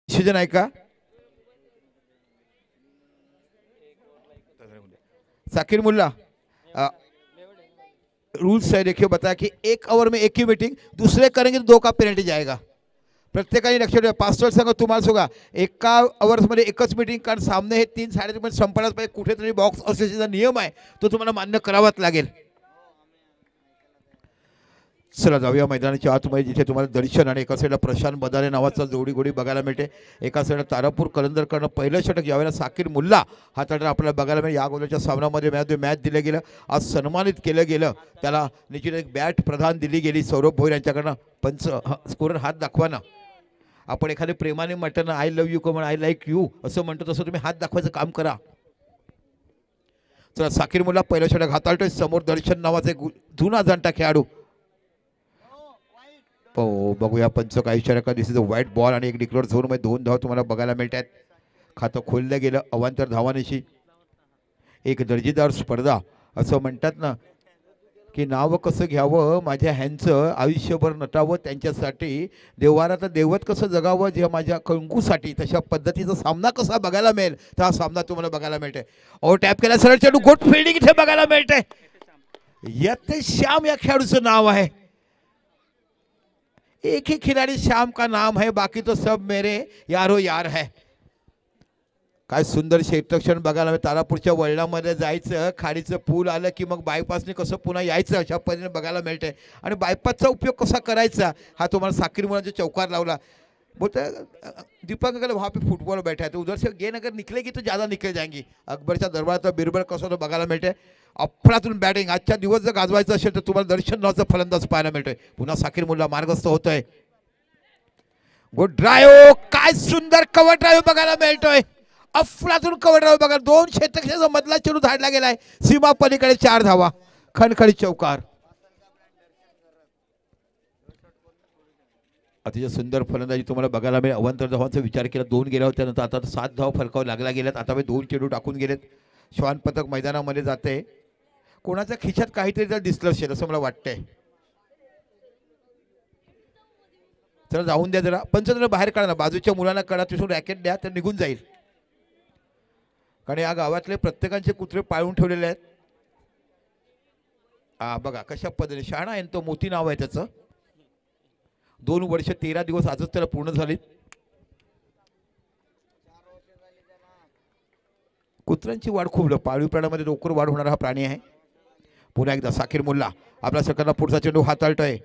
Decision आहे का? Sakir Mulla, rules है देखिए, बताया कि 1 ओवर में 1 ही मीटिंग, दूसरे करेंगे तो 2 का पेनल्टी जाएगा. प्रत्येकाने लक्षात ठेवा. पास्टर सांगा तुम्हाला सुद्धा एका ओव्हर्समध्ये एकच मीटिंग, कारण सामने हे 3-3.5 मिनिट संपलाच पाहिजे. कुठेतरी बॉक्स असोसिएशनचा नियम आहे, तो तुम्हाला मान्य करावाच लागेल. चला जाऊया मैदानाच्या आतमध्ये, जिथे तुम्हाला दर्शन आणि एका साईडला प्रशांत बदाने नावाचा जोडी गोडी बघायला मिळते. एका साईडला तारापूर कलंदरकडनं पहिलं षटक यावेळेला साकीर मुल्ला हाताळताना आपल्याला बघायला मिळेल. या गोलाच्या सामन्यामध्ये मॅच दिलं गेलं, आज सन्मानित केलं गेलं. त्याला निश्चित एक बॅट प्रदान दिली गेली सौरभ भोईर यांच्याकडनं. पंच स्कोरर हात दाखवा ना. आपण एखाद्या प्रेमाने म्हटलं ना, I love you common I like you असं म्हणतो, तसं तुम्ही हात दाखवायचं काम करा. चला साकीर मुल्ला पहिलं षटक हाताळतोय. समोर दर्शन नावाचा एक जुना जाणता खेळाडू. बघूया पंच काय इशारा का. दिस इज अ व्हाईट बॉल आणि एक डिक्लेअर झोनमध्ये 2 धाव तुम्हाला बघायला मिळतात. खातं खोललं गेलं अवांतर धावांशी. एक दर्जेदार स्पर्धा. असं म्हणतात ना की नाव कसं घ्यावं माझ्या ह्यांचं, आयुष्यभर नटावं त्यांच्यासाठी, देवारात देवत कसं जगावं जे माझ्या कंकूसाठी, तशा पद्धतीचा सामना कसा बघायला मिळेल, तर हा सामना तुम्हाला बघायला मिळते. टॅप केला सरळ चेंडू, गुड फिल्डिंग इथे बघायला मिळते. याते श्याम या खेळाडूचं नाव आहे. एक ही खिलाड़ी श्याम का नाम है, बाकी तो सब मेरे यारो यार है. काय सुंदर क्षेत्रक्षण बघायला मिळतं. तारापूरच्या वळणामध्ये जायचं, खाडीचं पूल आलं की मग बायपासने कसं पुन्हा यायचं अशा पद्धतीने बघायला मिळते. आणि बायपासचा उपयोग कसा करायचा हा तुम्हाला साकीर मुलांचा चौकार लावला. बोलते दीपक अगर वहाँ पे फुटबॉल बैठा है तो उधर से गेंद अगर निकलेगी तो ज़्यादा निकल जाएंगी. अकबरच्या दरबारात बिरबल कसं बघायला मिळते. अफलातून बॅटिंग. आजच्या दिवस जर गाजवायचं असेल तर तुम्हाला दर्शन नावाचं फलंदाज पाहायला मिळतोय. पुन्हा साकीर मुल्ला मार्गस्थ होतोय. गुड ड्राईव्ह, काय सुंदर कव्हर ड्राईव्ह बघायला मिळतोय. अफलातून कव्हर ड्राईव्ह बघा. 2 क्षेत्रक्षेत्राचा मधला चेंडू धाडला गेलाय. सीमा पलीकडे 4 धावा. खणखणीत चौकार. अतिशय सुंदर फलंदाजी तुम्हाला बघायला मिळेल. अवांतर धावांचा विचार केला. 2 गेल्या होत्या, नंतर आता 7 धावा फलकावर लागला गेल्यात. आता 2 चेंडू टाकून गेलेत. श्वान पथक मैदानामध्ये जाते. कोणाच्या खिशात काहीतरी जर दिसलं असेल असं मला वाटतंय. चला जाऊन द्या जरा. पंच जरा बाहेर काढा ना. बाजूच्या मुलांना काढा, तिथून रॅकेट द्या, तर निघून जाईल. कारण या गावातले प्रत्येकांचे कुत्रे पाळून ठेवलेले आहेत. बघा कशा पद्धतीने शहाणा आहे तो. मोती नाव आहे त्याचं. 2 वर्ष 13 दिवस आजच त्याला पूर्ण झाले. कुत्र्यांची वाढ खूप पाळीव प्राण्यामध्ये लवकर वाढ होणारा हा प्राणी आहे. पुन्हा एकदा साकीर मुल्ला आपला सरकारला पुढचा चेंडू हाताळतोय.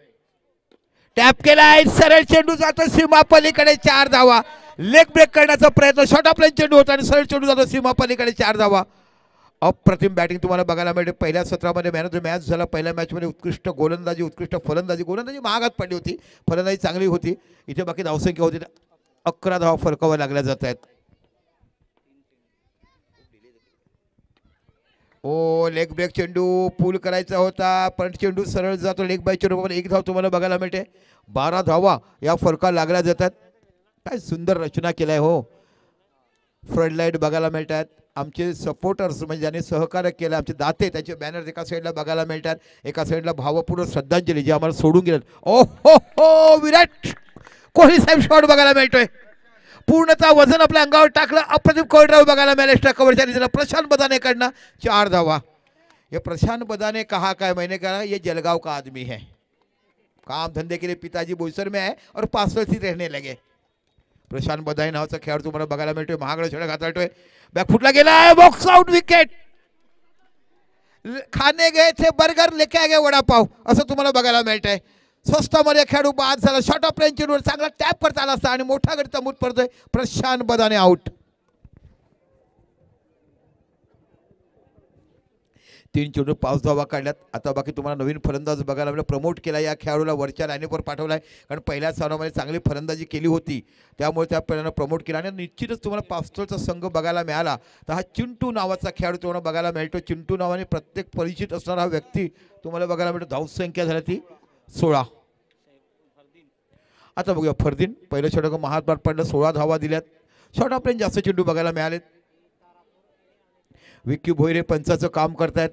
टॅप केलाय, सरळ चेंडू जातो सीमा पलीकडे 4 धावा. लेग ब्रेक करण्याचा प्रयत्न, शॉर्ट ऑफ लाईन चेंडू होता आणि सरळ चेंडू जातो सीमा पलीकडे 4 धावा. अप्रतिम बॅटिंग तुम्हाला बघायला मिळते. पहिल्या सत्रामध्ये मॅन ऑफ द मॅच झाला. पहिल्या मॅचमध्ये उत्कृष्ट गोलंदाजी, उत्कृष्ट फलंदाजी. गोलंदाजी महागात पडली होती, फलंदाजी चांगली होती. इथे बाकी धावसंख्या होती. 11 धावा फलकावर लागल्या जात आहेत. लेग ब्रेक चेंडू पूल करायचा होता, पण चेंडू सरळ जातो. लेग बाय चेंडू 1 धाव तुम्हाला बघायला मिळते. 12 धावा या फलकावर लागल्या जातात. काय सुंदर रचना केलाय हो. फ्रंट लाईट बघायला मिळतात. आमचे सपोर्टर्स म्हणजे ज्यांनी सहकार्य केलं, आमचे दाते, त्याचे बॅनर एका साईडला बघायला मिळतात. एका साईडला भावपूर्ण श्रद्धांजली जे आम्हाला सोडून गेलं. हो विराट कोहली साहेब शॉट बघायला मिळतोय. पूर्णतः वजन आपल्या अंगावर टाकलं. अप्रतिम कव्हर ड्राईव्ह बघायला मिळालं. एक्स्ट्रा कव्हरच्या दिशेला प्रशांत बदाने कडनं 4 धावा. ये प्रशांत बदाने कहा काय मैंने कहा ये जलगांव का आदमी है. काम धंधे के लिए पिताजी बोईसर में है और पासवर्ड से रहने लगे. प्रशांत बदाने नावाचा खेळाडू तुम्हाला बघायला मिळतोय. महागडा षटक हाताळतोय. बॅक फुटला गेला. Box out wicket. खाने गए थे बर्गर, लेके आ गए वडा पाव असं तुम्हाला बघायला मिळतंय. स्वस्तामध्ये खेळाडू बाद झाला. शॉर्ट ऑफ रेंज चेंडूवर चांगला टॅप करता आला असता आणि मोठा गडी तंबूत पडतोय. प्रशांत बदाने आउट. 3 चेंडू 5 धावा काढल्यात. आता बाकी तुम्हाला नवीन फलंदाज बघायला मिळाला. प्रमोट केला या खेळाडूला, वरच्या लाईनवर पाठवलाय. कारण पहिल्या सामन्यामध्ये चांगली फलंदाजी केली होती, त्यामुळे त्या पहिल्यांदा प्रमोट केला. आणि निश्चितच तुम्हाला पास्टलचा संघ बघायला मिळाला. तर हा चिंटू नावाचा खेळाडू तुम्हाला बघायला मिळतो. चिंटू नावाने प्रत्येक परिचित असणारा व्यक्ती तुम्हाला बघायला मिळतो. धावसंख्या झाली ती 16. आता बघूया फरदीन. पहिलं षटक महात्मा पडलं. 16 धावा दिल्यात. शॉर्ट ऑफ रेंज जास्त चेंडू बघायला मिळालेत. विक्की भोईरे पंचाचं काम करतायत.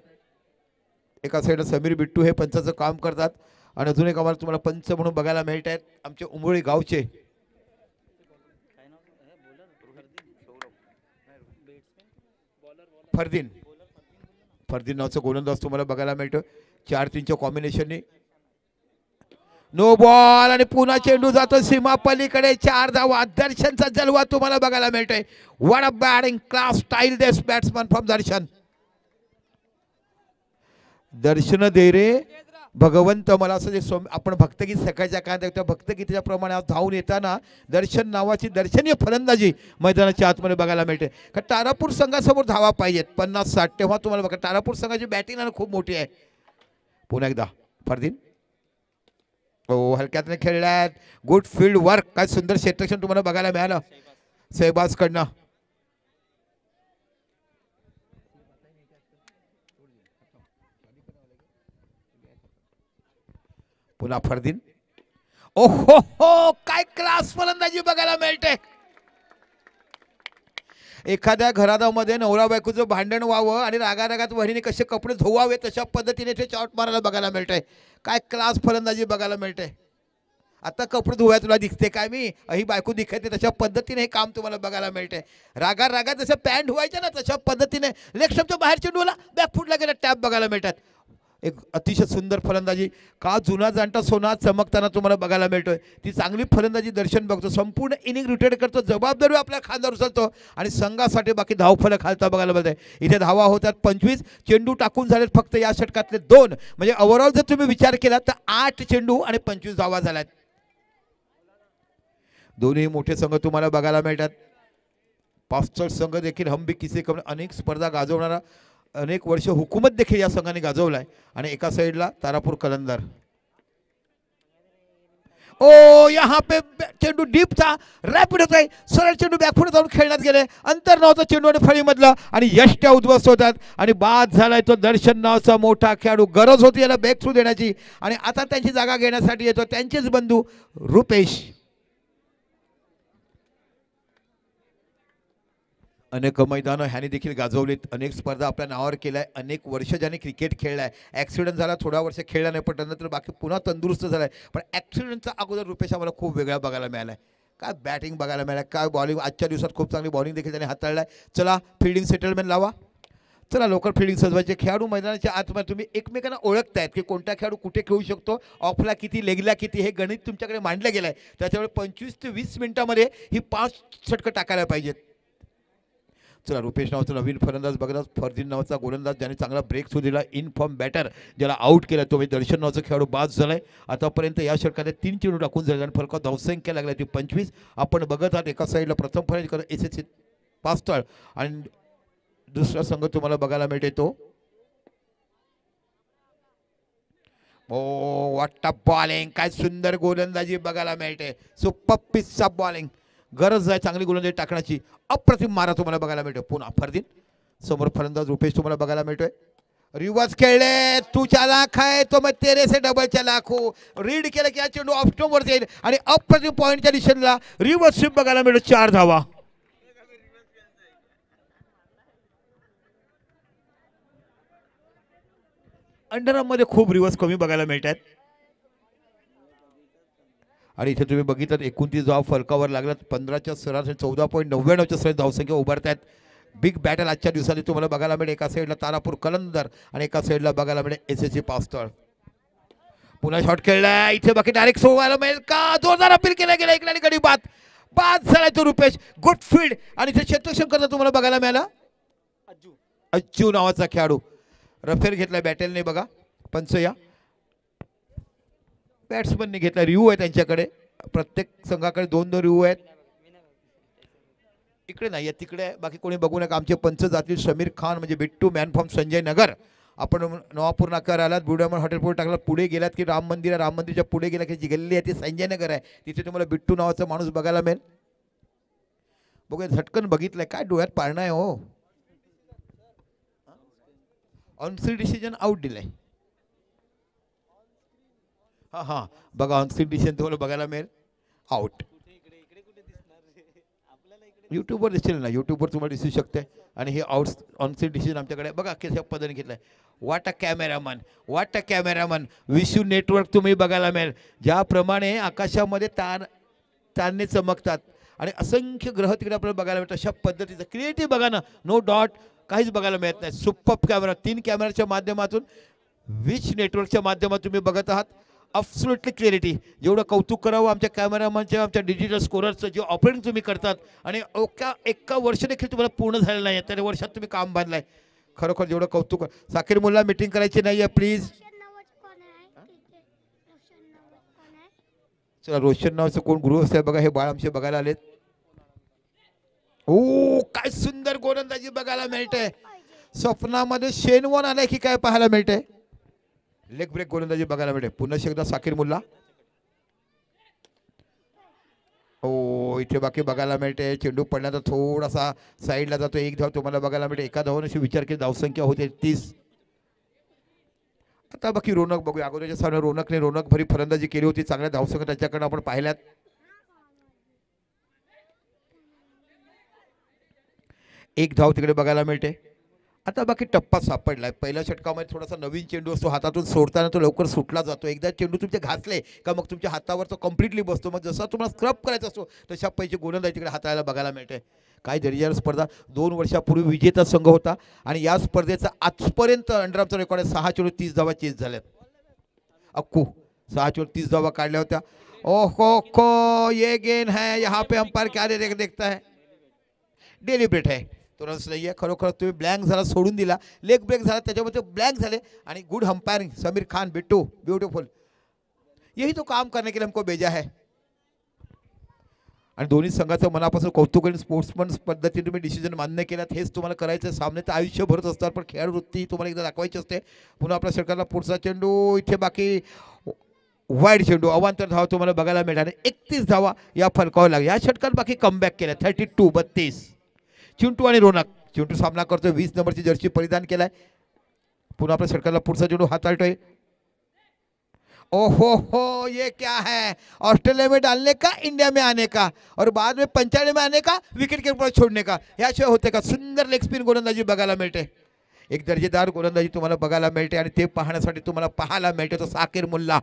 एका साईडला समीर बिट्टू हे पंचाचं काम करतात आणि अजून एक आम्हाला तुम्हाला पंच म्हणून बघायला मिळत आहेत आमचे उंबोळी गावचे फरदीन फरदीन नावाचं गोलंदाज तुम्हाला बघायला मिळतं 4-3च्या कॉम्बिनेशनने नो बॉल आणि पुन्हा चेंडू जातो सीमा पलीकडे 4 धावा दर्शनचा जलवा तुम्हाला बघायला मिळतोय what a batting class style this batsman from दर्शन दर्शन दे रे भगवंत मला असं जे आपण भक्तगीत सकाळच्या काळात भक्तगीताच्या प्रमाणे आज धावून येताना दर्शन नावाची दर्शनीय फलंदाजी मैदानाच्या आतमध्ये बघायला मिळते कारण तारापूर संघासमोर धावा पाहिजेत 50-60 तेव्हा तुम्हाला बघा तारापूर संघाची बॅटिंग खूप मोठी आहे पुन्हा एकदा फरदीन हो हलक्यातने खेळल्यात गुड फील्ड वर्क काय सुंदर क्षेत्ररक्षण तुम्हाला बघायला मिळालं सहबाज कडनं पुन्हा फरदीन ओहो हो काय क्लास फलंदाजी बघायला मिळते एखाद्या घरामध्ये नवरा बायकोचं भांडण व्हावं आणि रागारागात वहिनीने कसे कपडे धुवावे तशा पद्धतीने ते शॉट मारायला बघायला मिळतंय काय क्लास फलंदाजी बघायला मिळते आता कपडे धुवाय तुला दिसते काय मी ही बायको दिखते तशा पद्धतीने हे काम तुम्हाला बघायला मिळते रागात जसं पॅन्ट धुवायचं ना तशा पद्धतीने लेग स्टंपच्या बाहेर चेंडूला बॅकफुटला गेला टॅप बघायला मिळतात एक अतिशय सुंदर फलंदाजी का जुना जाणता सोना चमकताना तुम्हाला बघायला मिळतोय ती चांगली फलंदाजी दर्शन बघतो संपूर्ण इनिंग रिटेड करतो जबाबदारी आपल्या खांद्यावर उचलतो आणि संघासाठी बाकी धावफलक खालता बघायला मिळते इथे धावा होतात 25 चेंडू टाकून झालेत फक्त या षटकातले 2 म्हणजे ओव्हरऑल जर तुम्ही विचार केला तर 8 चेंडू आणि 25 धावा झाल्यात दोन्ही मोठे संघ तुम्हाला बघायला मिळतात पास्टर संघ देखील हमबी किसे कमी अनेक स्पर्धा गाजवणारा अनेक वर्ष हुकूमत देखील या संघाने गाजवलाय आणि एका साइडला तारापूर कलंदर ओ यहाँ पे चेंडू डीप था रॅपिड होत आहे सरळ चेंडू बॅकफुट जाऊन खेळण्यात गेले अंतर नव्हतं चेंडू आणि फळीमधलं आणि यष्ट्या उद्ध्वस्त होतात आणि बाद झालाय तो दर्शन नावाचा मोठा खेळाडू गरज होती याला बॅक थ्रू देण्याची आणि आता त्यांची जागा घेण्यासाठी येतो त्यांचेच बंधू रुपेश अनेक मैदानं ह्याने देखील गाजवलीत अनेक स्पर्धा आपल्या नावावर केल्या अनेक वर्ष ज्याने क्रिकेट खेळलाय ॲक्सिडेंट झाला थोडा वर्ष खेळला नाही पण नंतर बाकी पुन्हा तंदुरुस्त झालाय पण ॲक्सिडेंटचा अगोदर रुपेश आम्हाला खूप वेगळा बघायला मिळालाय काय बॅटिंग बघायला मिळालं काय बॉलिंग आजच्या दिवसात खूप चांगली बॉलिंग देखील त्याने हाताळलाय चला फिल्डिंग सेटलमेंट लावा चला लवकर फिल्डिंग सजवायचे खेळाडू मैदानाच्या आतमध्ये तुम्ही एकमेकांना ओळखतायत की कोणता खेळाडू कुठे खेळू शकतो ऑफला किती लेगला किती हे गणित तुमच्याकडे मांडलं गेलं आहे त्याच्यामुळे 25 ते 20 मिनिटामध्ये ही 5 षटकं टाकायला पाहिजेत चला रुपेश नावाचा नवीन फलंदाज बघतात फरदीन नावाचा गोलंदाज ज्याने चांगला ब्रेक सुरू दिला इन फॉर्म बॅटर ज्याला आउट केला तो दर्शन नावाचा खेळाडू बाद झालाय आतापर्यंत या षटकात 3 चेंडू टाकून झाले आणि फलका धावसंख्या लागल्या ती 25 आपण बघत आहात एका साईडला प्रथम फलंदाजी करत एसएससी पास्तळ आणि दुसरा संघ तुम्हाला बघायला मिळते तो ओ व्हॉट अ बॉलिंग काय सुंदर गोलंदाजी बघायला मिळते सुपर पिच ऑफ बॉलिंग गरज आहे चांगली गोलंदाजी टाकण्याची अप्रतिम मारा तुम्हाला बघायला मिळतो पुन्हा फरदीन समोर फलंदाज रुपेश तुम्हाला बघायला मिळतोय रिवर्स खेळले तू चालाक आहे तो मग तेरे से डबल चालाक हो रीड केलं की हा चेंडू ऑफ स्टंप वरती येईल आणि अप्रतिम पॉईंटच्या दिशेला रिवर्स स्वीप बघायला मिळतो 4 धावा अंडरआर्म मध्ये खूप रिवर्स कमी बघायला मिळतात आणि इथे तुम्ही बघितलं 29 धावा फलकावर लागल्यात 15च्या सरासरी 14.99च्या सरासरी धावसंख्या उभारतायत बिग बॅटल आजच्या दिवसाला तुम्हाला बघायला मिळेल एका साईडला तारापूर कलंदर आणि एका साईडला बघायला मिळेल एसएससी पास्तळ पुन्हा शॉट खेळलाय इथे बाकी डायरेक्ट सोडवायला मिळेल का जोरदार अपील केला गेला एक गडी बाद झालाय तो रुपेश गुड फील्ड आणि इथे क्षेत्ररक्षण करता तुम्हाला बघायला मिळाला अज्जू नावाचा खेळाडू रफेल घेतलाय बॅटेलने बघा पंचया बॅट्समनने घेतला रिव्ह्यू आहे त्यांच्याकडे प्रत्येक संघाकडे 2-2 रिव्ह्यू आहेत इकडे नाही आहे तिकडे बाकी कोणी बघू नका आमचे पंच जातील समीर खान म्हणजे बिट्टू मॅन फ्रॉम संजय नगर आपण नवापूर नाक्यावर आलात बुडामन हॉटेल पुढे टाकलात पुढे गेलात की राम मंदिरच्या पुढे गेला की जी गल्ली आहे ती संजय नगर आहे तिथे तुम्हाला बिट्टू नावाचा माणूस बघायला मिळेल बघूया झटकन बघितलंय काय डोळ्यात पाळणं आहे हो ऑन स्क्रीन डिसिजन आउट दिलाय हां बघा ऑन स्क्रीन डिसिजन तुम्हाला बघायला मिळेल आउट यूट्यूबवर दिसेल ना, यूट्यूबवर तुम्हाला दिसू शकते. आणि हे ऑन सीट डिसिजन आमच्याकडे बघा कशा पद्धतीने घेतलं आहे. वाट अ कॅमेरामन, वाट अ कॅमेरामन. विशू नेटवर्क तुम्ही बघायला मिळेल, ज्याप्रमाणे आकाशामध्ये तारे चमकतात आणि असंख्य ग्रह तिकडे आपल्याला बघायला मिळतात. अशा पद्धतीचं क्रिएटिव्ह बघा ना, नो डॉट काहीच बघायला मिळत नाही. सुपर कॅमेरा, 3 कॅमेराच्या माध्यमातून विच नेटवर्कच्या माध्यमातून तुम्ही बघत आहात. Absolutely clarity. जेवढं कौतुक करावं आमच्या कॅमेरामनच्या, आमच्या डिजिटल स्कोररचं जे ऑपरेटिंग तुम्ही करतात आणि एका वर्ष देखील तुम्हाला पूर्ण झालेलं नाही, त्या वर्षात तुम्ही काम बांधलंय. खरोखर जेवढं कौतुक. साकीर मुल्ला मीटिंग करायची नाही आहे प्लीज. चला, रोशन नावाचं कोण गृहस्थ आहे बघा, हे बाळ आमचे बघायला आलेत. ओ काय सुंदर गोलंदाजी बघायला मिळते. स्वप्नामध्ये शेनवॉन आलाय की काय पाहायला मिळते. लेग ब्रेक गोलंदाजी बघायला मिळते. पुन्हा एकदा साकीर मुल्ला. हो, इथे बाकी बघायला मिळते. चेंडू पडल्यानंतर थोडासा साईडला जातो. एक धाव तुम्हाला बघायला मिळते. एका धावाने विचार केली धावसंख्या होते 30. आता बाकी रोनक बघूया. अगोदरच्या सामन्यात रोनक भरी फलंदाजी केली होती. चांगल्या धावसंख्या त्याच्याकडे आपण पाहिल्यात. एक धाव तिकडे बघायला मिळते. आता बाकी टप्पा सापडलाय. पहिल्या षटकामध्ये थोडासा नवीन चेंडू असतो, हातातून सोडताना तो लवकर सुटला जातो. एकदा चेंडू तुमचे घासले का मग तुमच्या हातावर तो कम्प्लिटली बसतो. मग जसा तुम्हाला स्क्रब करायचा असतो तशा पैकी गोलंदाजी तिकडे हाताळायला बघायला मिळते. काय दर्जेदार स्पर्धा. 2 वर्षापूर्वी विजेता संघ होता आणि या स्पर्धेचा आजपर्यंत अंडरआर्मचा रेकॉर्ड आहे. 6 चेंडू 30 धावा चेस झाल्यात. अक्कू 6 चेंडू 30 धावा काढल्या होत्या. ओहो, ये गेन है. यहाँ पे अंपायर क्या देखता है. डेलिब्रेट आहे. तो रन्स नाही आहे. खरोखर तुम्ही ब्लँक झाला, सोडून दिला. लेग ब्रेक झाला, त्याच्यामध्ये ब्लँक झाले. आणि good umpiring Sameer Khan Bittu, beautiful. यही तो काम करने के लिए हमको भेजा है. आणि दोन्ही संघाचं मनापासून कौतुक आणि स्पोर्ट्समन पद्धतीने तुम्ही डिसिजन मान्य केलात. हेच तुम्हाला करायचं. सामने तर आयुष्यभरच असतात, पण खेळ वृत्ती तुम्हाला एकदा दाखवायची असते. पुन्हा आपल्या सरकारला पुढचा चेंडू. इथे बाकी वाईड चेंडू. अवांतर धावा तुम्हाला बघायला मिळाला. 31 धावा या फलकावर लागल्या. या षटकात बाकी कमबॅक केल्या. 32-32. चिंटू आणि रोनक. चिंटू सामना करतोय. 20 नंबरची जर्सी परिधान केलाय. पुन्हा आपल्या सरकारला पुढचा चेंडू हाताळतोय. ओहो हो, ये क्या है. ऑस्ट्रेलिया में डालने का, इंडिया में आने का और बाद में पंचायत में आने का, विकेट के ऊपर छोड़ने का. याशिवाय होते का. सुंदर लेग स्पिन गोलंदाजी बघायला मिळते. एक दर्जेदार गोलंदाजी तुम्हाला बघायला मिळते आणि ते पाहण्यासाठी तुम्हाला पाहायला मिळते तो साकीर मुल्ला.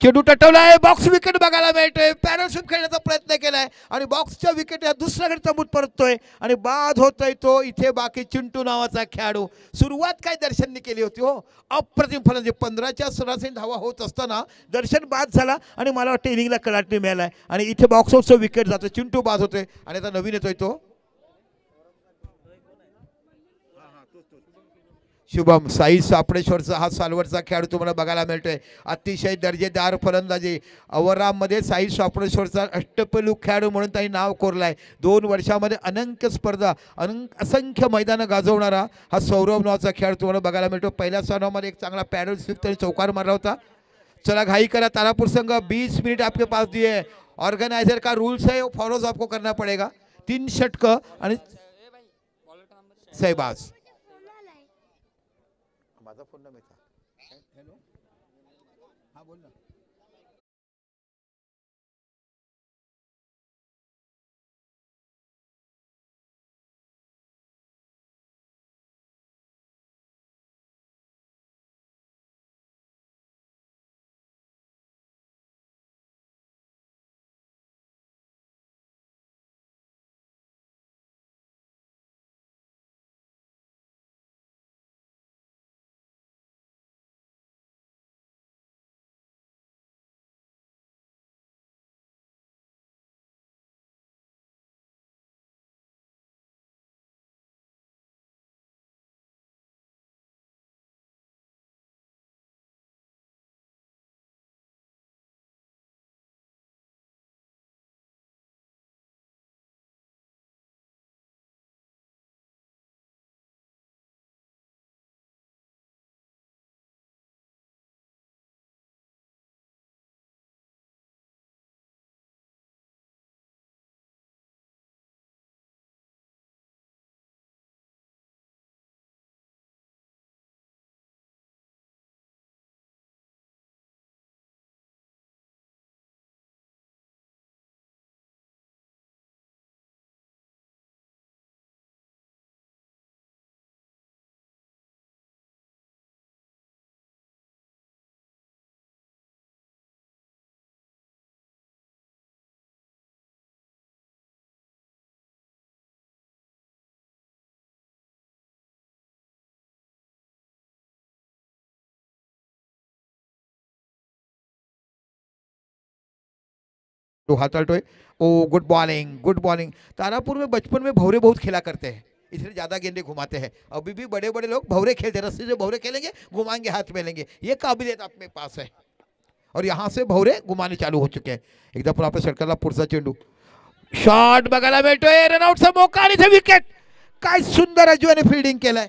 चेंडू टटवलाय. बॉक्स विकेट बघायला मिळतोय. पॅराशूट खेळण्याचा प्रयत्न केलाय आणि बॉक्सच्या विकेट या दुसऱ्याकडे चमूत परततोय आणि बाद होतोय तो. इथे बाकी चिंटू नावाचा खेळाडू. सुरुवात काय दर्शनने केली होती हो. अप्रतिम फलंदाजी. 15च्या सरासरी धावा होत असताना दर्शन बाद झाला आणि मला वाटतं इनिंगला कलाटणी मिळालाय आणि इथे बॉक्स आउटचं विकेट जातो. चिंटू बाद होतोय आणि आता नवीन येतोय तो शुभम. साई सापडेश्वरचा हा सालवरचा खेळाडू तुम्हाला बघायला मिळतोय. अतिशय दर्जेदार फलंदाजी. अवरामध्ये साई सापडेश्वरचा अष्टपैलू खेळाडू म्हणून त्यांनी नाव कोरलाय. 2 वर्षामध्ये अनंत स्पर्धा, असंख्य मैदानं गाजवणारा हा सौरभ नावाचा खेळाडू तुम्हाला बघायला मिळतो. पहिल्या सामन्यामध्ये एक चांगला पॅडल स्विफ्ट आणि चौकार मारला होता. चला घाई करा. तारापूर संघ 20 मिनट आपके पास दिए. ऑर्गेनाइजर का रूल्स है, फॉलोज आपको करना पड़ेगा. 3 षटक आणि सहबाज. माझा फोन नंबर था. हॅलो, हां बोल ना. तो हाथालटोय। Oh good bowling, good bowling. Tarapur में बचपन में भौरे बहुत खेला करते हैं, इसलिए ज़्यादा गेंदे घुमाते हैं। अभी भी बड़े बड़े लोग भौरे खेलते हैं, रस्सी से भौरे खेलेंगे, घुमाएंगे, हाथ में लेंगे, ये काबिलियत अपने पास है। और यहाँ से भौरे घुमाने चालू हो चुके हैं। एकदा पण आपल्या षटकाला पुढचा चेंडू, शॉट बघायला मिळतोय, रनआउटचा मौका आणि इथे विकेट। काय सुंदर अजूने फील्डिंग केलाय।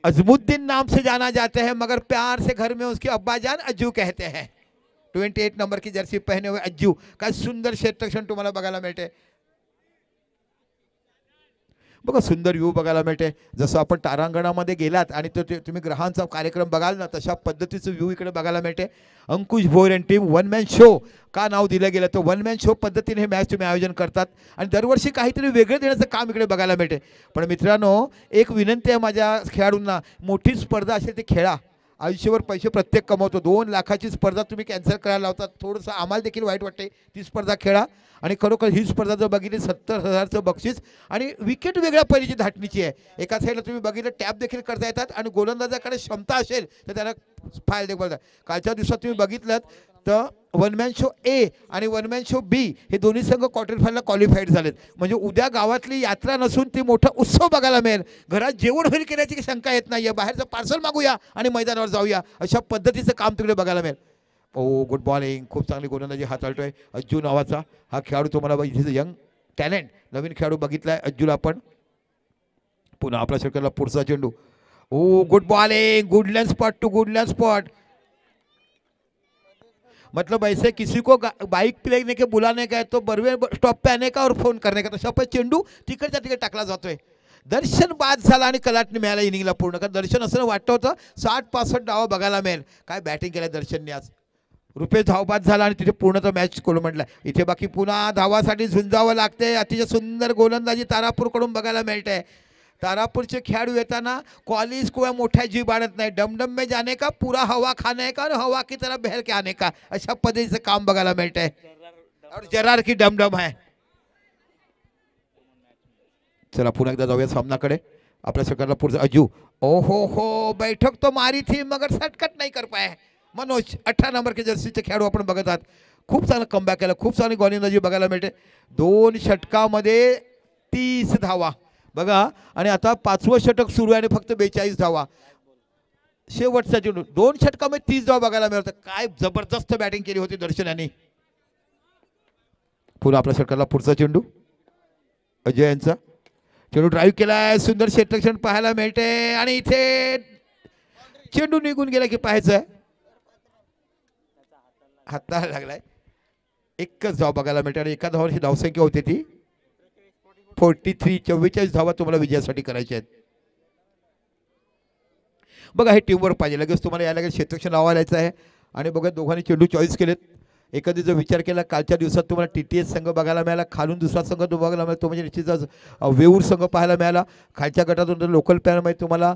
अजमुद्दीन नाम से जाना जाते हैं, मगर प्यार से घर में उसके अब्बा जान अज्जू कहते हैं। 28 नंबर की जर्सी पहने हुए अज्जू, काय सुंदर क्षेत्ररक्षण तुम्हाला बघायला मिळते। बघा सुंदर व्ह्यू बघायला मिळते। जसं आपण तारांगणामध्ये गेलात आणि तो तुम्ही ग्रहांचा कार्यक्रम बघाल ना, तशा पद्धतीचं व्ह्यू इकडे बघायला मिळते। Ankush Bhoyar and team one man show का नाव दिलं गेलं, तर वन मॅन शो पद्धतीने हे मॅच तुम्ही आयोजन करतात आणि दरवर्षी काहीतरी वेगळं देण्याचं काम इकडे बघायला मिळते। पण मित्रांनो, एक विनंती आहे माझ्या खेळाडूंना, मोठी स्पर्धा असेल ते खेळा, आयुष्यभर पैसे प्रत्येक कमवतो। 2 लाखाची स्पर्धा तुम्ही कॅन्सल करायला लावतात, थोडंसं आम्हाला देखील वाईट वाटते। ती स्पर्धा खेळा आणि खरोखर ही स्पर्धा जर बघितली 70,000चं बक्षीस आणि विकेट वेगळ्या पहिलीची धाटणीची आहे। एका साईडला तुम्ही बघितलं टॅप देखील करता येतात आणि गोलंदाजाकडे क्षमता असेल तर त्यांना फायदे बोलतात। कालच्या दिवसात तुम्ही बघितलं तर वन मॅन शो ए आणि वन मॅन शो बी हे दोन्ही संघ क्वार्टर फायनलला क्वालिफाईड झालेत। म्हणजे उद्या गावातली यात्रा नसून ती मोठा उत्सव बघायला मिळेल। घरात जेवण होईल केल्याची शंका येत नाही, बाहेरचं पार्सल मागूया आणि मैदानावर जाऊया, अशा पद्धतीचं काम तिकडे बघायला मिळेल। ओ गुड बॉलिंग, खूप चांगली गोलंदाजी हाताळतोय अज्जू नावाचा हा खेळाडू। तुम्हाला इथे यंग टॅलेंट नवीन खेळाडू बघितलाय अज्जूला आपण। पुन्हा आपल्या षटकाला पुढचा चेंडू, oh good bowling, good land spot to good land spot. मतलब ऐसे किसी को बाइक प्लेने के बुलाने का है तो बरवे स्टॉप पे आने का और फोन करने का, तशा पण चेंडू तिकडच्या तिकडे टाकला जातोय। दर्शन बाद झाला आणि कलाटणी मिळाला इनिंगला पूर्ण, का दर्शन असं वाटतं होतं 60-65 डावा बघायला मिळेल। काय बॅटिंग केलं दर्शनने आज, रुपेश धाव बाद झाला आणि तिथे पूर्णतः मॅच कोलमडला। इथे बाकी पुन्हा धावासाठी झुंजावं लागते। अतिशय सुंदर गोलंदाजी तारापूरकडून बघायला मिळते। तारापुरचे खेळाडू येताना कॉलेज कोया मोठ्या जीव बाळत नाही, डमडम में जाने का, पूरा हवा खाने का और हवा की तरह बहल के आने का, अशा पद्धतीचं काम बघायला मिळतंय। और जरार की डमडम है। चला पुन्हा एकदा जाऊया सामनाकडे। आपल्या षटकाला पुढचा अज्जू, ओ हो बैठक तो मारी थी मगर सटकट नहीं कर पाए। मनोज 18 नंबर के जर्सीचे खेळाडू आपण बघत आहात। खूप चांगला कमबॅक केला, खूप चांगली गोलंदाजी बघायला मिळते। 2 षटकामध्ये 30 धावा बघा आणि आता 5वं षटक सुरू आहे आणि फक्त 42 धावा। शेवटचा चेंडू 2 षटकामध्ये 30 धावा बघायला मिळतात। काय जबरदस्त बॅटिंग केली होती दर्शन यांनी। पुन्हा आपल्या षटकाला पुढचा चेंडू, अजय यांचा चेंडू ड्राईव्ह केलाय, सुंदर क्षेत्ररक्षण पाहायला मिळते आणि इथे चेंडू निघून गेला की पाहायचं, हाताला लागलाय। एकच धाव बघायला मिळते आणि एका धावाची धावसंख्या होती ती 43, 44 धावा तुम्हाला विजयासाठी करायच्या आहेत। बघा हे टीमवर्क पाहिजे, लगेच तुम्हाला यायला लागेल क्षेत्ररक्षण लावायचं आहे आणि बघा दोघांनी चेंडू चॉईस केलेत। एखादी जर विचार केला कालच्या दिवसात तुम्हाला TTS संघ बघायला मिळाला, खालून दुसरा संघ तो बघायला मिळाला, तो म्हणजे निश्चितच वेऊर संघ पाहायला मिळाला। खालच्या गटातून लोकल प्लॅनमध्ये तुम्हाला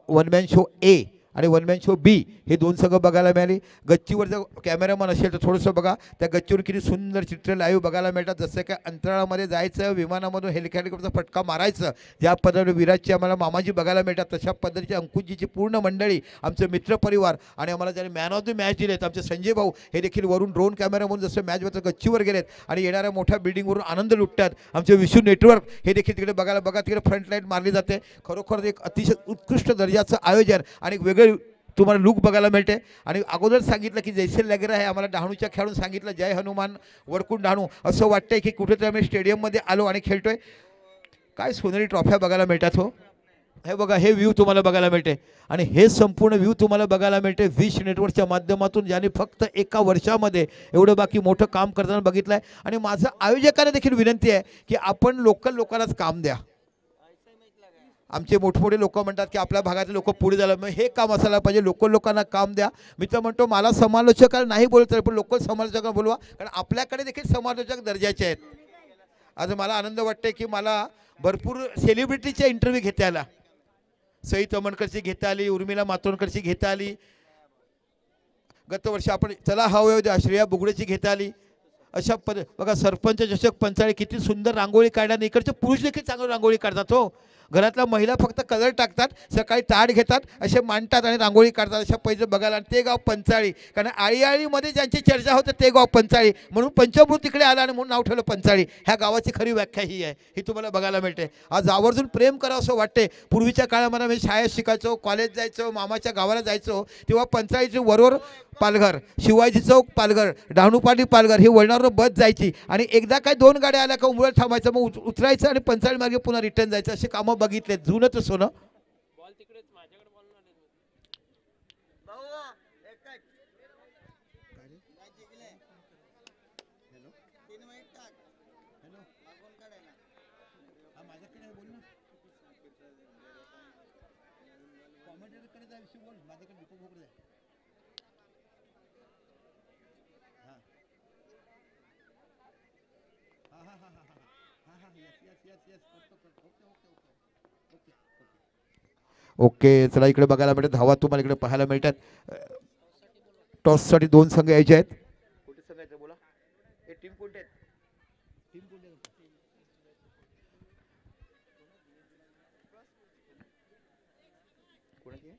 वन मॅन शो ए आणि वन मॅन शो बी हे 2 संघ बघायला मिळाले। गच्चीवर जर कॅमेरामन असेल तर थोडंसं बघा, त्या गच्चीवर किती सुंदर चित्र लाईव्ह बघायला मिळतात। जसं काय अंतराळामध्ये जायचं, विमानामधून हेलिकॉप्टरचा फटका मारायचं, ज्या पद्धतीने विराटची आम्हाला मामाजी बघायला मिळतात, तशा पद्धतीची अंकुशजीची पूर्ण मंडळी, आमचे मित्रपरिवार आणि आम्हाला ज्यांनी मॅन ऑफ द मॅच दिलेत आमचे संजय भाऊ, हे देखील वरून ड्रोन कॅमेरामधून जसं मॅचवर गच्चीवर गेलेत आणि येणाऱ्या मोठ्या बिल्डिंगवरून आनंद लुटतात। आमचे विशू नेटवर्क हे देखील तिकडे बघायला बघा, तिकडे फ्रंट लाईट मारली जाते। खरोखर एक अतिशय उत्कृष्ट दर्जाचं आयोजन आणि वेगळे तुम्हाला लुक बघायला मिळते। आणि अगोदर सांगितलं की जैसे लग रहा है, आम्हाला डहाणूच्या खेळून सांगितलं जय हनुमान वरकून डहाणू, असं वाटतंय की कुठेतरी आम्ही स्टेडियममध्ये आलो आणि खेळतोय। काय सोनेरी ट्रॉफ्या बघायला मिळतात हो। हे बघा हे व्ह्यू तुम्हाला बघायला मिळते आणि हे संपूर्ण व्ह्यू तुम्हाला बघायला मिळते विश नेटवर्कच्या माध्यमातून, ज्याने फक्त एका वर्षामध्ये एवढं बाकी मोठं काम करताना बघितलं आहे। आणि माझं आयोजकांना देखील विनंती आहे की आपण लोकल लोकांनाच काम द्या। आमचे मोठमोठे लोक म्हणतात की आपल्या भागातले लोक पुढे झालं, मग हे काम असायला पाहिजे, लोकल लोकांना काम द्या। मी तर म्हणतो मला समालोचकाला नाही बोलत पण लोकल समालोचकांना बोलवा, कारण आपल्याकडे देखील समालोचक दर्जाचे आहेत। आज मला आनंद वाटते की मला भरपूर सेलिब्रिटीचे इंटरव्ह्यू घेता आला। सई तमणकरची घेता आली, उर्मिला मातोंडकरची घेता आली, गत वर्षी आपण चला हवं द्या श्रेया बुगडेची घेता आली। अशा बघा सरपंच चषक पंचाळी किती सुंदर रांगोळी काढल्याने इकडचे पुरुष देखील चांगली रांगोळी काढतात हो। घरातल्या महिला फक्त कलर टाकतात, सकाळी ताट घेतात, असे मांडतात आणि रांगोळी काढतात, अशा पैसे बघायला. आणि ते गाव पंचाळी, कारण आळीआळीमध्ये ज्यांची चर्चा होते ते गाव पंचाळी, म्हणून पंचभूत तिकडे आला आणि म्हणून नाव ठेवलं पंचाळी. ह्या गावाची खरी व्याख्या ही आहे, ही तुम्हाला बघायला मिळते. आज आवर्जून प्रेम करावं असं वाटते. पूर्वीच्या काळामध्ये मी शाळेत शिकायचो, कॉलेज जायचो, मामाच्या गावाला जायचो, तेव्हा पंचाळीचे वरवर पालघर, शिवाजी चौक पालघर, डहाणूपाटी पालघर ही वळणावर बस जायची. आणि एकदा काय 2 गाड्या आल्या का उमरत थांबायचं, मग उतरायचं आणि पंचाळी मार्गे पुन्हा रिटर्न जायचं. असे कामं बघितले. जुनं तर सोनं. ओके, चला इकडे बघायला मिळतात धावा तुम्हाला इकडे पाहायला मिळतात. टॉससाठी 2 संघ यायचे आहेत. कुठे संघ आहेत बोला, हे टीम कोणते आहेत? टीम कोणते आहेत? कोणाची आहे?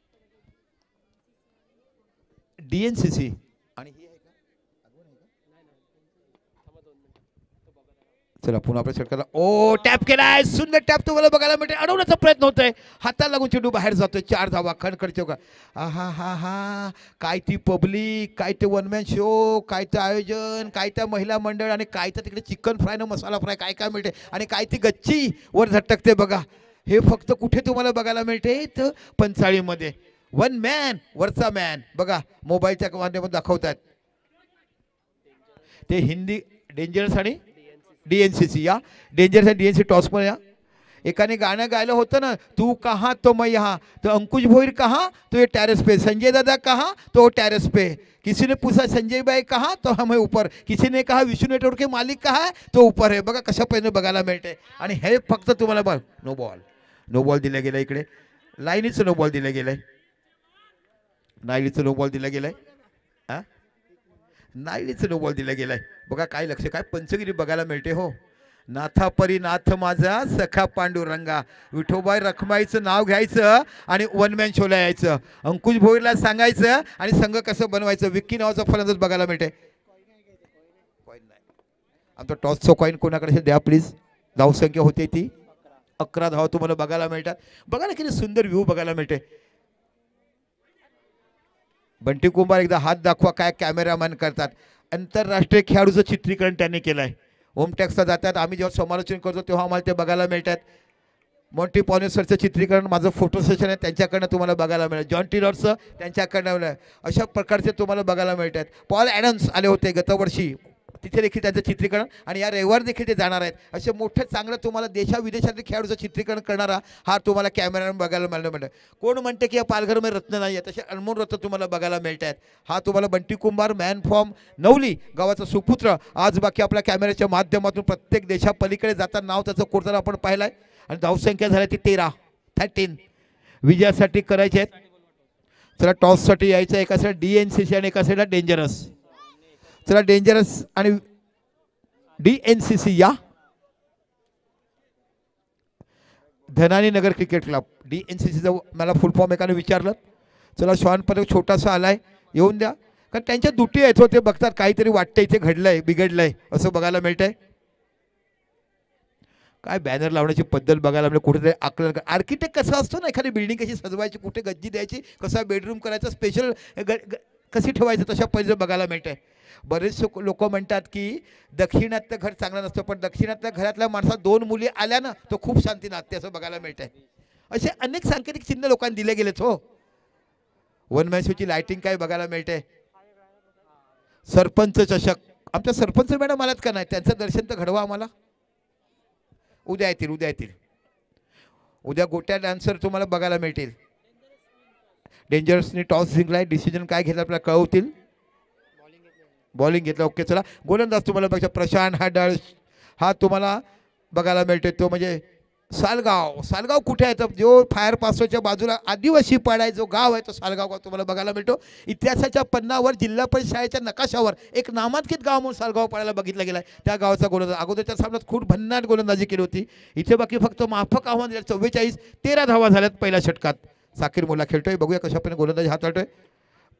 DNCC. आणि ही आहे का? चला पुन्हा आपल्या षटकाला ओ टॅप केलाय, सुंदर टॅप तुम्हाला बघायला मिळते. अडवण्याचा प्रयत्न होतोय, हाताला लागून चेंडू बाहेर जातोय. 4 धावा खणखड चौका. हा हा हा, काय ती पब्लिक, काय ते वन मॅन शो, काय ते आयोजन, काय त्या महिला मंडळ, आणि काय तर तिकडे चिकन फ्राय न मसाला फ्राय काय काय मिळते, आणि काय ती गच्ची वर झटकते बघा. हे फक्त कुठे तुम्हाला बघायला मिळते तर पंचाळीमध्ये. वन मॅन वरचा मॅन बघा, मोबाईलच्या माध्यमातून दाखवतात. ते हिंदी डेंजरस आणि DNCC या डेंजरस आणि DNCC टॉस पण या. एकाने गाणं गायलं होतं ना, तू कहाँ तो मैं यहाँ, तो अंकुश भोईर कहाँ तो ये टेरेस पे, संजय दादा कहाँ तो टेरेस पे. किसी ने पूछा संजय भाई कहाँ तो हमें ऊपर, किसी ने कहा विष्णु नेटवर्क के मालिक कहाँ है तो ऊपर है. बघा कशा पहिले बघायला मिळते. आणि हे फक्त तुम्हाला बघ, नो बॉल, नो बॉल दिला गेला. इकडे लाईनीचं नो बॉल दिलं गेलंय, नाईलीचं नो बॉल दिला गेलाय. हा, नाईलीचं नो बॉल दिला गेलाय. बघा काय लक्ष, काय पंचगिरी बघायला मिळते हो. नाथापरी नाथ माझा सखा पांडुरंगा, विठोबाई रखमाईचं नाव घ्यायचं आणि वन मॅन शोला यायचं, अंकुश भोईरला सांगायचं आणि संघ कसं बनवायचं. विक्की नावाचा फलंदाज बघायला मिळते. कॉईन नाही, आमचा टॉसचा कॉईन कोणाकडे द्या प्लीज. धावसंख्या होते ती 11 धावा तुम्हाला बघायला मिळतात. बघा ना किती सुंदर व्ह्यू बघायला मिळते. बंटी कुंभार एकदा हात दाखवा, काय कॅमेरामॅन करतात. आंतरराष्ट्रीय खेळाडूचं चित्रीकरण त्यांनी केलं आहे. होमटॅक्सला जातात, आम्ही जेव्हा समालोचन करतो तेव्हा आम्हाला ते बघायला मिळतात. मॉन्टी पॉनेसरचं चित्रीकरण माझं फोटो सेशन आहे त्यांच्याकडनं तुम्हाला बघायला मिळेल. जॉन टिलरचं त्यांच्याकडनं, अशा प्रकारचे तुम्हाला बघायला मिळतात. पॉल ॲडम्स आले होते गतवर्षी, तिथे देखील त्यांचं चित्रीकरण, आणि या रविवार देखील ते जाणार आहेत. असे मोठं चांगलं तुम्हाला देशाविदेशातील खेळाडूचं चित्रीकरण करणारा हा तुम्हाला कॅमेरामॅन बघायला मिळतं. कोण म्हणते की या पालघरमध्ये रत्न नाही आहे, तसे अनमोल रत्न तुम्हाला बघायला मिळत आहेत. हा तुम्हाला बंटी कुंभार मॅन फ्रॉम नवली गावाचा सुपुत्र, आज बाकी आपल्या कॅमेऱ्याच्या माध्यमातून प्रत्येक देशापलीकडे जाताना नाव त्याचं कोरताना आपण पाहिलं आहे. आणि धावसंख्या झाली ती 13 विजयासाठी करायचे आहेत. चला टॉससाठी यायचं, एका साईड DNCC आणि एका साईडला डेंजरस. चला डेंजरस आणि DNCC या. धनानी नगर क्रिकेट क्लब DNCCचं मला फुल फॉर्म एकाने विचारलं. चला श्वान पदक छोटासा आलाय, येऊन द्या, कारण त्यांच्या दुटी आहेत हो, ते बघतात काहीतरी वाटतं इथे घडलंय बिघडलंय असं बघायला मिळतंय. काय बॅनर लावण्याची पद्धत बघायला मिळते. कुठेतरी आकलन, आर्किटेक्ट कसा असतो ना, एखादी बिल्डिंग कशी सजवायची, कुठे गज्जी द्यायची, कसा बेडरूम करायचा, स्पेशल कशी ठेवायचं, तशा पद्धतीने बघायला मिळते. बरेचसे लोक म्हणतात की दक्षिणातलं घर चांगलं नसतं, पण दक्षिणातल्या घरातल्या माणसात 2 मुली आल्या ना तो खूप शांती नाचते असं बघायला मिळतंय. असे अनेक सांकेतिक चिन्ह लोकांनी दिले गेलेत हो. वन मॅन शोची लाइटिंग काय बघायला मिळते. सरपंच चषक, आमच्या सरपंच मॅडम आलात का नाही, त्यांचं दर्शन तर घडवा आम्हाला. उद्या येतील. उद्या गोट्या डान्सर तुम्हाला बघायला मिळतील. डेंजरसनी टॉस जिंकलाय, डिसिजन काय घेतलं आपल्याला कळवतील. बॉलिंग घेतलं. ओके, चला गोलंदाज तुम्हाला बघा प्रशांत हाडळ हा तुम्हाला बघायला मिळतोय, तो म्हणजे सालगाव. सालगाव कुठे आहे तर जो फायर पासोच्या बाजूला आदिवासी पाडा आहे जो गाव आहे तो सालगाव गाव तुम्हाला बघायला मिळतो. इतिहासाच्या पन्नावर जिल्हा परिषद शाळेच्या नकाशावर एक नामांकित गाव म्हणून सालगाव पाड्याला बघितलं गेलं आहे. त्या गावाचा गोलंदाज अगोदरच्या सामन्यात खूप भन्नाट गोलंदाजी केली होती. इथे बाकी फक्त माफक आव्हान दिलं 44 13 धावा झाल्यात पहिल्या षटकात. साकीर मुल्ला खेळतोय. बघूया कशाप्रकारे गोलंदाजी हाताळतोय.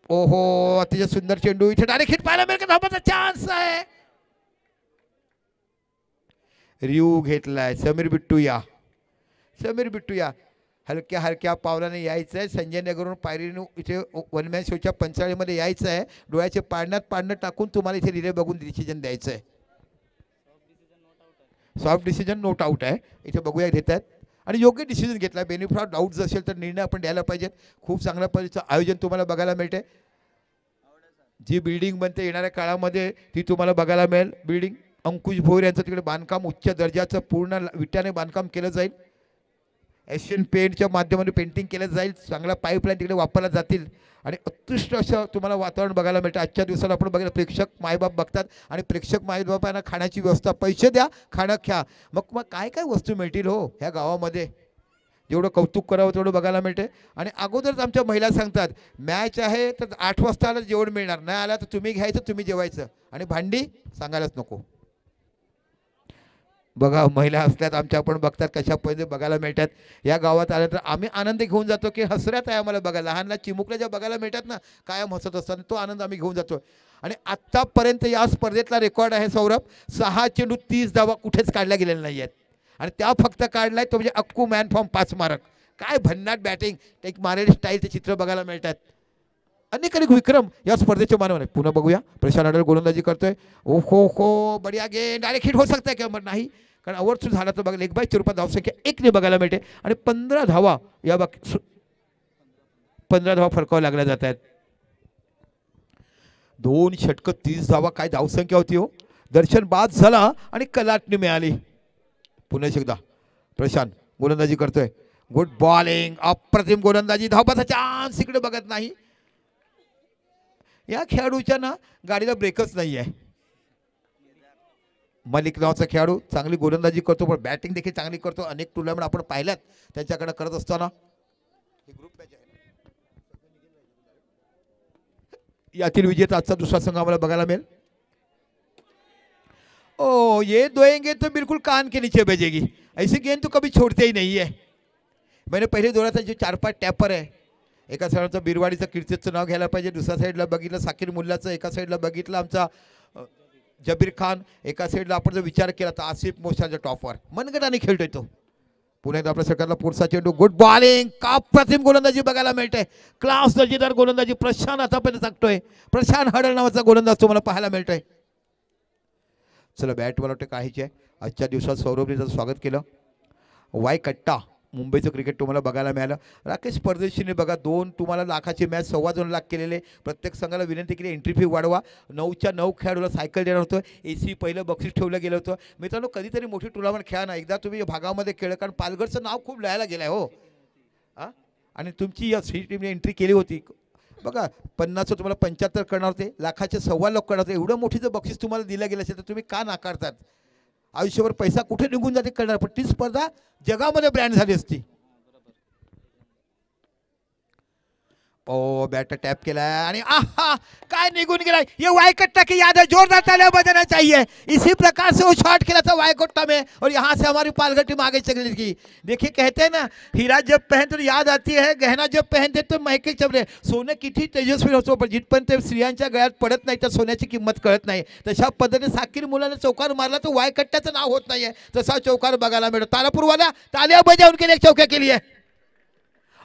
ओहो अतिशय सुंदर चेंडू. इथे डायरेक्ट हिट पाहायला मिळेल का धावाचा चान्स आहे. रिव घेतलाय समीर बिट्टूया. समीर बिट्टूया हलक्या हलक्या पावलाने यायचं आहे. संजय नगरवरून पायरीनं इथे वनमॅन शोच्या पंचाळीमध्ये यायचं आहे. डोळ्याचे पाडण्यात टाकून तुम्हाला इथे रिले बघून डिसिजन द्यायचं आहे. सॉफ्ट डिसिजन नोट आउट आहे. इथे बघूया घेतात आणि योग्य डिसिजन घेतला. बेनिफिट ऑफ डाऊट्स असेल तर निर्णय आपण द्यायला पाहिजेत. खूप चांगल्या पद्धतीचं आयोजन तुम्हाला बघायला मिळते. जी बिल्डिंग बनते येणाऱ्या काळामध्ये ती तुम्हाला बघायला मिळेल. बिल्डिंग अंकुश भोईर यांचं तिकडे बांधकाम उच्च दर्जाचं पूर्ण विट्याने बांधकाम केलं जाईल. एशियन पेंटच्या माध्यमातून पेंटिंग केलं जाईल. चांगला पाईपलाईन तिकडे वापरल्या जातील आणि उत्कृष्ट असं तुम्हाला वातावरण बघायला मिळतं. आजच्या दिवसाला आपण बघायला प्रेक्षक मायबाप बघतात आणि प्रेक्षक मायबापांना खाण्याची व्यवस्था पैसे द्या खाणं ख्या. मग काय काय वस्तू मिळतील हो ह्या गावामध्ये. जेवढं कौतुक करावं तेवढं बघायला मिळते. आणि अगोदरच आमच्या महिला सांगतात मॅच आहे तर 8 वाजता आलं जेवण मिळणार नाही आला तर तुम्ही घ्यायचं तुम्ही जेवायचं आणि भांडी सांगायलाच नको. बघा महिला असल्यात आमच्या आपण बघतात कशा पद्धतीने बघायला मिळतात. या गावात आल्यानंतर आम्ही आनंद घेऊन जातो की हसऱ्यात आहे आम्हाला बघा. लहान लहान चिमुकल्या ज्या बघायला मिळतात ना कायम हसत असताना तो आनंद आम्ही घेऊन जातो. आणि आत्तापर्यंत या स्पर्धेतला रेकॉर्ड आहे सौरभ 6 चेंडू 30 धावा कुठेच काढल्या गेलेल्या नाही आहेत. आणि त्या फक्त काढलाय तो म्हणजे अक्कू मॅन फॉर्म 5 मारक. काय भन्नाट बॅटिंग एक मारेल स्टाईलचे चित्र बघायला मिळतात. अनेक विक्रम या स्पर्धेचे मानव आहे. पुन्हा बघूया प्रशांत आडल गोलंदाजी करतोय. ओ हो बढिया गेम डायरेक्ट हिट होऊ शकता है किंवा नाही कारण ओव्हरथ्रू झाला तर बघा 1 बाय 4 धावसंख्या 1ने बघायला मिळते. आणि 15 धावा या 15 धावा फरकावं लागल्या जात आहेत. 2 षटकं 30 धावा काय धावसंख्या होती हो. दर्शन बाद झाला आणि कलाटणी मिळाली. पुन्हा एकदा प्रशांत गोलंदाजी करतोय. गुड बॉलिंग अप्रतिम गोलंदाजी. धावपाचा चान्स इकडे बघत नाही. या खेळाडूच्या ना गाडीला ब्रेकच नाही आहे. मलिक नावाचा खेळाडू चांगली गोलंदाजी करतो पण बॅटिंग देखील चांगली करतो. अनेक टुर्नामेंट आपण पाहिल्यात त्यांच्याकडे करत असताना. यातील विजेता आजचा दुसरा संघ आम्हाला बघायला मिळेल. ओ ये दोएंगे तो बिल्कुल कान के नीचे भेजेगी. ऐसी गेंद तो कभी छोड़ते ही नहीं है. मैंने पहिले दोराचा जो 4-5 टॅपर आहे. एका साईडचं बिरवाडीचं कीर्तीचं नाव घ्यायला पाहिजे. दुसऱ्या साईडला बघितलं साकीर मुल्लाचं. एका साईडला बघितलं आमचा जबीर खान. एका साईडला आपण जर विचार केला तर आसिफ मोशाच्या टॉपवर मनगटाने खेळतोय तो. पुन्हा एकदा आपल्या सरकारला पुढचा चेंडू. गुड बॉलिंग का प्रतिम गोलंदाजी बघायला मिळते. क्लास दर्जेदार गोलंदाजी प्रशांत आतापर्यंत सांगतोय. प्रशांत हडळ नावाचा गोलंदाज तुम्हाला पाहायला मिळतोय. चला बॅट मला वाटतं काहीच आहे. आजच्या दिवसात सौरभने जर स्वागत केलं. वाय कट्टा मुंबईचं क्रिकेट तुम्हाला बघायला मिळालं. राकेश परदेशीने बघा 2 तुम्हाला लाखाची मॅच 2.25 लाख केलेले. प्रत्येक संघाला विनंती केली एंट्री फी वाढवा. 9च्या 9 खेळाडूला सायकल देणार होतं. AC पहिलं बक्षीस ठेवलं गेलं होतं. मित्रांनो कधीतरी मोठी टुर्नामेंट खेळा ना. एकदा तुम्ही भागामध्ये खेळ कारण पालघरचं नाव खूप लिहायला गेलं आहे हो. आणि तुमची या टीमने एंट्री केली होती बघा. 50चं तुम्हाला 75 करणार होते. लाखाचे 2.25 लाख करणार होते. एवढं मोठी जर बक्षीस तुम्हाला दिलं गेलं असेल तर तुम्ही का नाकारतात. आयुष्यभर पैसा कुठे निघून जाते करणार पण ती स्पर्धा जगामध्ये ब्रँड झाली असती. ओ बैटर टैप केला आणि आहा काय निगुन गिरा। ये वाइकट्टा की याद है, जोरदार तालियां बजाना चाहिए। इसी प्रकार से वो शॉट खेला था वाइकट्टा में और यहाँ से हमारी पालघर टीम आगे चली गई। देखिए कहते हैं ना, हीरा जब पहनते तो याद आती है, गहना जब पहनते तो महके चमरे। सोनं किती तेजस्वी असतो पण जिथपर्यंत ते स्त्रियांच्या गळ्यात पडत नाही तर सोन्याची किंमत कळत नाही। तशा पद्धतीने साकीर मुलाने चौकार मारला तो वाइकट्टाचं नाव होत नाहीये, तसा चौकार बघायला मिळतो। तारापूरवाला तालियां बजावून केले चौके के लिए।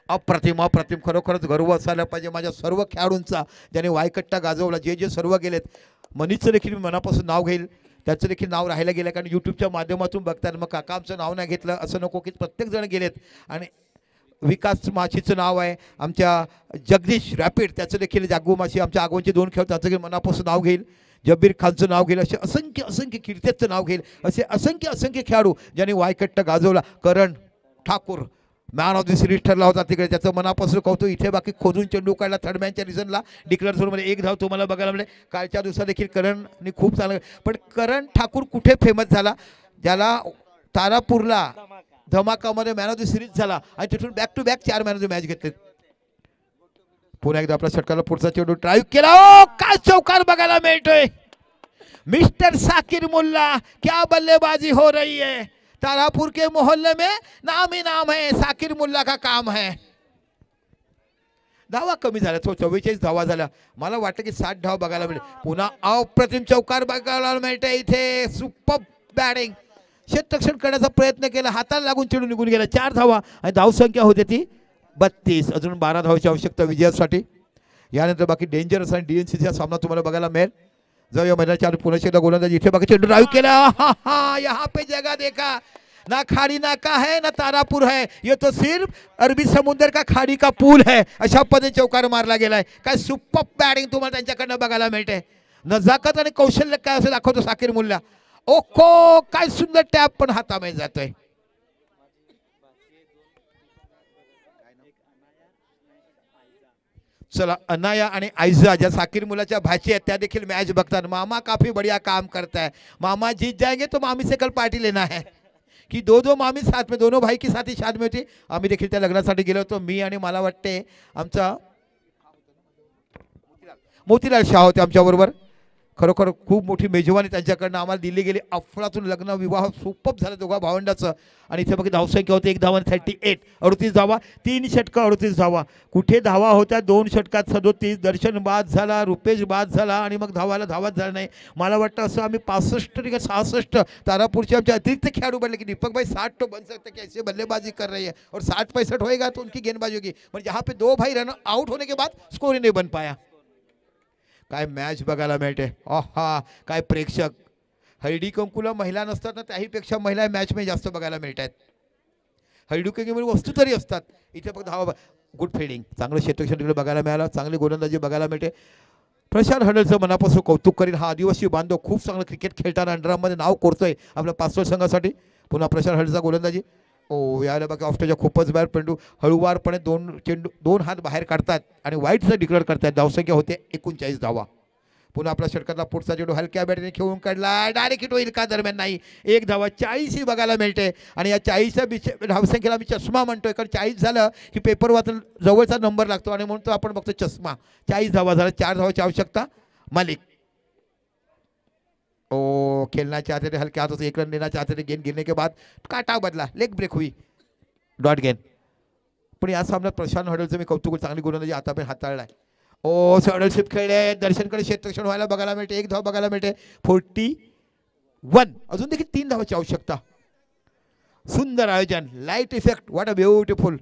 अप्रतिम अप्रतिम, खरोखरच गर्व असायला पाहिजे माझ्या सर्व खेळाडूंचा ज्याने वायकट्टा गाजवला। जे जे सर्व गेलेत, मनीषचं देखील मी मनापासून नाव घेईल, त्याचं देखील नाव राहायला गेलं कारण यूट्यूबच्या माध्यमातून बघतात मग काका आमचं नाव नाही घेतलं असं नको की प्रत्येक जण गेलेत। आणि विकास माशीचं नाव आहे, आमच्या जगदीश रॅपिड त्याचं देखील, जागू माशी आमच्या आगवणचे 2 खेळ त्याचं देखील मनापासून नाव घेईल। जबीर खानचं नाव घेईल, असे असंख्य असंख्य कीर्तेचं नाव घेईल, असे असंख्य असंख्य खेळाडू ज्यांनी वायकट्टा गाजवला। Karan Thakur man of the series ठरला होता तिकडे, त्याचं मनापासून कौतुक। इथे बाकी खोदून चेंडू काढला थर्ड मॅनच्या रिझनला, डिक्लेअर झोनमध्ये 1 धाव तुम्हाला बघायला मिळाले। कालच्या दिवसात देखील करणने खूप चांगलं, पण करण ठाकूर कुठे फेमस झाला, ज्याला तारापूरला धमाकामध्ये मॅन ऑफ द सिरीज झाला आणि तिथून back to back 4 man of the match घेतले. पुन्हा एकदा आपल्या षटकाला पुढचा चेंडू ड्राईव्ह केला. ओ काय चौकार बघायला मिळतोय. मिस्टर साकिर मुल्ला, क्या बल्लेबाजी हो रही है. तारापुर के मोहल्ले में नाम ही नाम है, साकिर मुल्ला का काम है. धावा कमी झाल्या, तो 44 धावा झाल्या. मला वाटतं की 60 धावा बघायला मिळेल. पुन्हा अप्रतिम चौकार बघायला मिळते इथे. सुपर बॅटिंग, क्षेत्ररक्षण करण्याचा प्रयत्न केला, हाताला लागून चेंडू निघून गेला. 4 धावा आणि धावसंख्या होती ती 32. अजून 12 धावाची आवश्यकता विजयासाठी. यानंतर बाकी डेंजरस आणि डीएनसीचा सामना तुम्हाला बघायला मिळेल. जाऊया मैदानाच्या पुन्हा एकदा गोलंदाजी इथे बाकी चेंडू ड्राईव्ह केला. यहाँ पे जगह देखा, ना खाड़ी नाका है ना तारापुर है, ये तो सिर्फ अरबी समुद्र का खाड़ी का पूल है. अशा पद्धतीने चौकार मारला गेलाय. काय सुपर बॅटिंग तुम्हाला त्यांच्याकडनं बघायला मिळते. नजाकत आणि कौशल्य काय असं दाखवतो साकिर मुल्ला. ओको काय सुंदर टॅप पण हातामध्ये जातोय. चला अनाया आणि आयजा ज्या साकिर मुलाच्या भाची आहेत त्या देखील मॅच बघतात. मामा काफी बढ़िया काम करता है, मामा जीत जाएंगे तो मामी से कल पार्टी लेना है. की दो मामी साथ में, दोनों भाई की साथ ही शादी में होती. आम्ही देखील त्या लग्नासाठी गेलो होतो. मी आणि मला वाटते आमचा मोतीलाल शाह होते आमच्याबरोबर. खरोखर खूप मोठी मेजवानी त्यांच्याकडनं आम्हाला दिली गेली. अफलातून लग्न विवाह सुपअप झालं दोघा भावंडाचं. आणि इथे बघा धावसंख्या होती 1 धावा 38, 38 धावा, 3 षटकं 38 धावा. कुठे धावा होत्या 2 षटकात 37. दर्शन बाद झाला, रुपेश बाद झाला आणि मग धावाला धावाच झाला नाही. मला वाटतं असं आम्ही 65 का 66 तारापूरचे आमचे अतिरिक्त खेळाडू बनले की दीपक भाई 60 तो बन सकते कि ऐसे बल्लेबाजी कर रही है और 60-65 होएगा तो उनकी गेंदबाजी होगी. पर जहाँ पे 2 भाई रन आउट होने के बाद स्कोर ही नहीं बन पाया. काय मॅच बघायला मिळते. आहा काय प्रेक्षक. हळदी कुंकूला महिला नसतात ना, त्याहीपेक्षा महिला मॅच मध्ये जास्त बघायला मिळतात. हळदी कुंकूमध्ये वस्तू तरी असतात, इथे फक्त धावा. गुड फिल्डिंग, चांगलं क्षेत्ररक्षण तिकडे बघायला मिळालं. चांगली गोलंदाजी बघायला मिळते. प्रशांत हडलचं मनापासून कौतुक करीन. हा आदिवासी बांधव खूप चांगलं क्रिकेट खेळताना अंडरमध्ये नाव कोरतोय आपल्या पाचवड संघासाठी. पुन्हा प्रशांत हडलचा गोलंदाजी. ओ यायला बाकी ऑस्ट्रेलिया खूपच बाहेर. पेंडू हळूवारपणे 2 चेंडू 2 हात बाहेर काढतात आणि वाईटचं डिक्लेअर करतात. धावसंख्या होते 39 धावा. पुन्हा आपल्या षटकातला पुढचा चेंडू हलक्या बॅटने खेळून काढला. डायरेक्ट हिट होईल का दरम्यान नाही. 1 धावा. 40 ही बघायला मिळते. आणि या 40च्या धावसंख्येला मी चष्मा म्हणतोय, कारण 40 झालं की पेपर वाचून जवळचा नंबर लागतो आणि म्हणून तो आपण बघतो चष्मा. 40 धावा झाला. 4 धावाची आवश्यकता. मालिक ओ खेलना चाहते थे, हल्के हाथों से 1 रन लेना चाहते थे. गेंद गिरने के बाद काटा बदला, लेग ब्रेक हुई, डॉट गेंद. पण या सामन्यात प्रशांत हडलचं मी कौतुक, चांगली गोलंदाजी आता पण हाताळलाय. ओ सडलशिप खेळले. दर्शनकडे क्षेत्ररक्षण व्हायला बघायला मिळते. 1 धाव बघायला मिळते. 41. अजून देखील 3 धावाची आवश्यकता. सुंदर आयोजन, light effect, what a beautiful.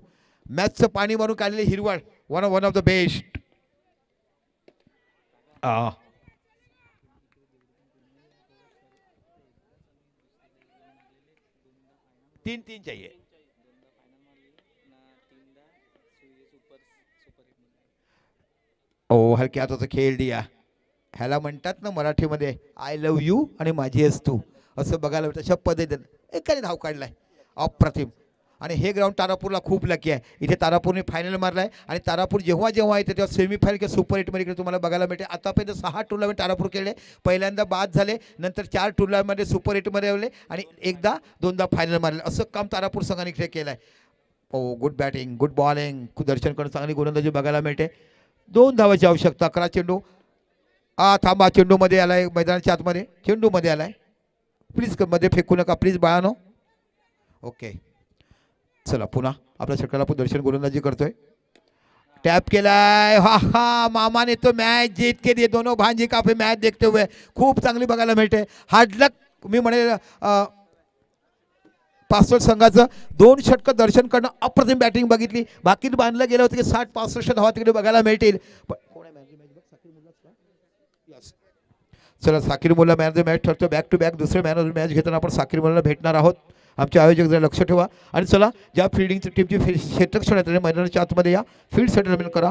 मॅचचं पाणी मारून काढलेले हिरवळ, वन ऑफ द बेस्ट. 3-3 चाहिए. ओ हलक्या हाताचा खेळ दिया. ह्याला म्हणतात ना मराठीमध्ये आय लव्ह यू आणि माझी आहेस तू, असं बघायला मिळतं. अशा पद्धतीने एकाने धाव काढलाय. अप्रतिम. आणि हे ग्राउंड तारापूरला खूप लकी आहे. इथे तारापूरने फायनल मारलाय आणि तारापूर जेव्हा जेव्हा येते तेव्हा सेमीफायनल किंवा सुपर 8 मध्ये तुम्हाला बघायला मिळते. आतापर्यंत 6 टुर्नामेंट तारापूर खेळले. पहिल्यांदा बाद झाले, नंतर 4 टुर्नामेंटमध्ये सुपर 8 मध्ये आले आणि एकदा 2दा फायनल मारले. असं काम तारापूर संघाने इथे केलं आहे. ओ गुड बॅटिंग, गुड बॉलिंग. दर्शन करून चांगली गोलंदाजी बघायला मिळते. 2 धावाची आवश्यकता. 11 चेंडू. थांबा, चेंडूमध्ये आलाय. मैदानाच्या आतमध्ये चेंडूमध्ये आलाय. प्लीज मध्ये फेकू नका प्लीज बाळानो. ओके चला पुन्हा आपल्या षटकाला आपण दर्शन गोलंदाजी करतोय. टैप केलाय. हा हा मामा ने तो मैच जीत के दिए. दोनों भांजी काफी मैच देखते हुए खूप चांगली बघायला मिळते. हार्ड लक मी म्हणेल. पासष्ट संघाचं 2 षटकं दर्शन करणं अप्रतिम बॅटिंग बघितली. बाकी बांधलं गेलं होतं की 60-65 धावा तिकडे बघायला मिळतील. चला Sakir Mulla man of the match ठरतो. बॅक टू बॅक दुसरे मॅन ऑफ द मॅच घेताना आपण साकिर मुल्लाला भेटणार आहोत. आमचे आयोजक जरा लक्ष ठेवा. आणि चला ज्या फिल्डिंगची टीमची क्षेत्ररक्षण आहे मैदानाच्या आतमध्ये या फील्ड सेटलमेंट करा.